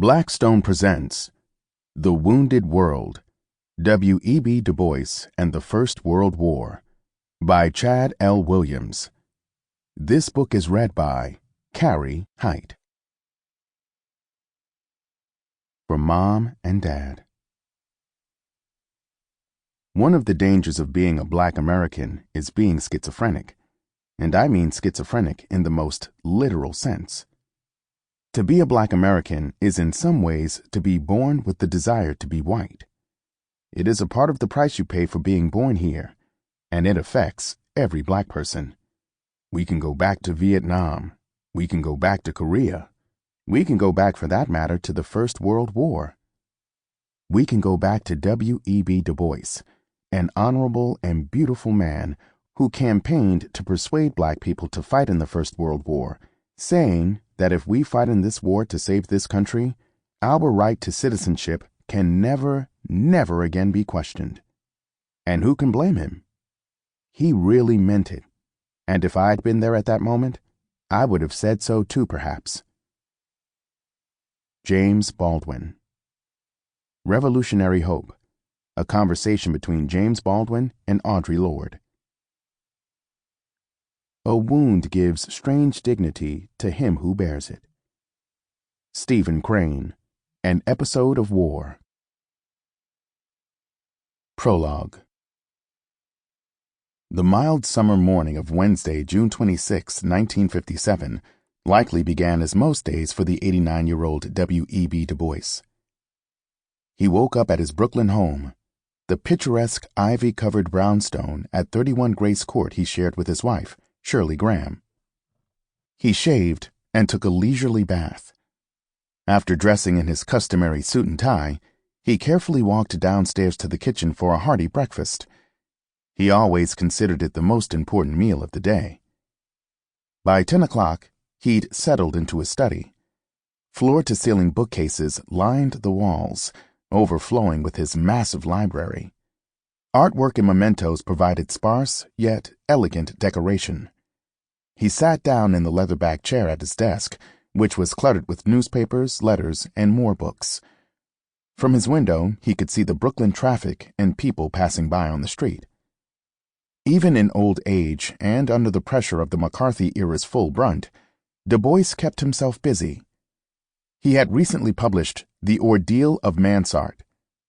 Blackstone presents The Wounded World, W.E.B. Du Bois and the First World War, by Chad L. Williams. This book is read by Cary, Hite. For Mom and Dad. One of the dangers of being a Black American is being schizophrenic, and I mean schizophrenic in the most literal sense. To be a Black American is in some ways to be born with the desire to be white. It is a part of the price you pay for being born here, and it affects every Black person. We can go back to Vietnam. We can go back to Korea. We can go back, for that matter, to the First World War. We can go back to W.E.B. Du Bois, an honorable and beautiful man who campaigned to persuade Black people to fight in the First World War, saying that if we fight in this war to save this country, our right to citizenship can never, never again be questioned. And who can blame him? He really meant it, and if I'd been there at that moment, I would have said so too, perhaps. James Baldwin. Revolutionary Hope, a conversation between James Baldwin and Audre Lorde. A wound gives strange dignity to him who bears it. Stephen Crane, An Episode of War. Prologue. The mild summer morning of Wednesday, June 26, 1957, likely began as most days for the 89-year-old W.E.B. Du Bois. He woke up at his Brooklyn home, the picturesque ivy-covered brownstone at 31 Grace Court he shared with his wife, Shirley Graham. He shaved and took a leisurely bath. After dressing in his customary suit and tie, he carefully walked downstairs to the kitchen for a hearty breakfast. He always considered it the most important meal of the day. By 10 o'clock, he'd settled into his study. Floor-to-ceiling bookcases lined the walls, overflowing with his massive library. Artwork and mementos provided sparse, yet elegant decoration. He sat down in the leather-backed chair at his desk, which was cluttered with newspapers, letters, and more books. From his window, he could see the Brooklyn traffic and people passing by on the street. Even in old age and under the pressure of the McCarthy era's full brunt, Du Bois kept himself busy. He had recently published The Ordeal of Mansart,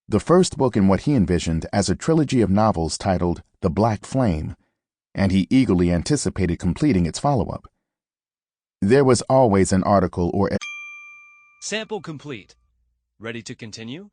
the first book in what he envisioned as a trilogy of novels titled The Black Flame, and he eagerly anticipated completing its follow-up. There was always an article or... Sample complete. Ready to continue?